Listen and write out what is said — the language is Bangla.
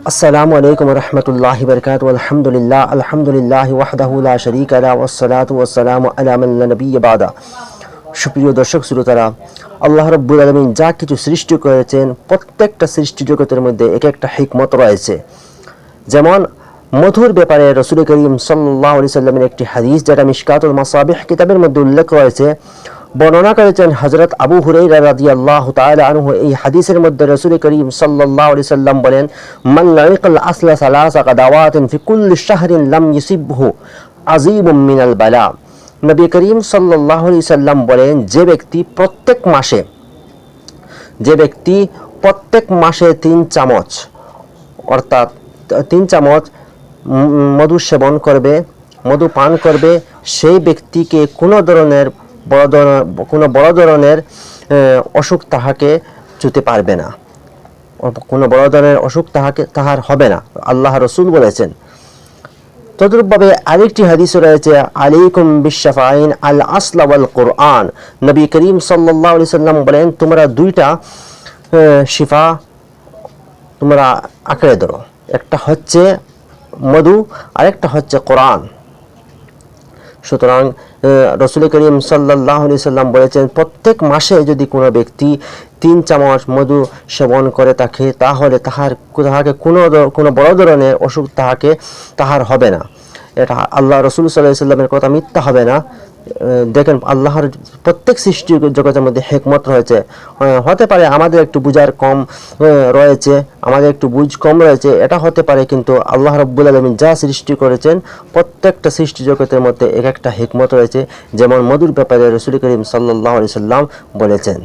আসসালামু আলাইকুম রহমতুল্লাহি বারকাতুহু আলহামদুলিল্লাহি ওয়াহদাহু লা শারীকা লাহু ওয়াসসালাতু ওয়াসসালামু আলা মান লা নাবিয়্যা বাদা। সুপ্রিয় দর্শক শ্রোতারা, আল্লাহ রাব্বুল আলামিন যা কিছু সৃষ্টি করেছেন প্রত্যেকটা সৃষ্টি জগতের মধ্যে এক একটা হিকমত রয়েছে। যেমন মধুর ব্যাপারে রাসূল করিম সাল্লাল্লাহু আলাইহি সাল্লামের একটি হাদিস, যেটা মিশকাতুল মাসাবিহ কিতাবের মধ্যে উল্লেখ রয়েছে, বর্ণনা করেছেন হযরত আবু হুরায়রা রাদিয়াল্লাহু তাআলা আনহু। এই হাদিসের মধ্যে রাসূল করিম সাল্লাল্লাহু আলাইহি সাল্লাম বলেন, মান লাইকাল আসলা সালাসা কাদাওয়াতিন ফি কুল্লি শাহরিন লাম ইউসিবহু আযীবুম মিনাল বালা। নবী করিম সাল্লাল্লাহু আলাইহি সাল্লাম বলেন, যে ব্যক্তি প্রত্যেক মাসে 3 চামচ অর্থাৎ 3 চামচ মধু সেবন করবে, মধু পান করবে, সেই ব্যক্তিকে কোনো বড় ধরনের অসুখ তাহাকে ছুঁতে পারবে না, কোনো বড় ধরনের অসুখ তাহার হবে না, আল্লাহ রাসূল বলেছেন। তদ্রূপভাবে আরেকটি হাদিস রয়েছে, আলাইকুম বিশফাইন আল আসলা ওয়াল কুরআন। নবী করিম সাল্লাল্লাহু আলাইহি সাল্লাম বলেন, তোমরা 2টা শিফা তোমরা আঁকড়ে ধরো, একটা হচ্ছে মধু, আরেকটা হচ্ছে কোরআন। সুতরাং রাসূল করিম সাল্লাল্লাহু আলাইহি সাল্লাম বলেছেন, প্রত্যেক মাসে যদি কোনো ব্যক্তি 3 চামচ মধু সেবন করে থাকে, তাহলে তাহাকে কোনো বড় ধরনের অসুখ তাহার হবে না। এটা আল্লাহ রাসূল সাল্লাল্লাহু আলাইহি সাল্লামের কথা মিথ্যা হবে না। দেখেন, আল্লাহর প্রত্যেক সৃষ্টি জগতের মধ্যে হিকমত রয়েছে। হতে পারে আমাদের একটু বুঝার কম রয়েছে, আমাদের একটু বুঝ কম রয়েছে, এটা হতে পারে, কিন্তু আল্লাহ রাব্বুল আলামিন যা সৃষ্টি করেছেন প্রত্যেকটা সৃষ্টি জগতের মধ্যে এক একটা হিকমত রয়েছে। যেমন মধুর ব্যাপারে রাসূল করিম সাল্লাল্লাহু আলাইহি সাল্লাম বলেছেন।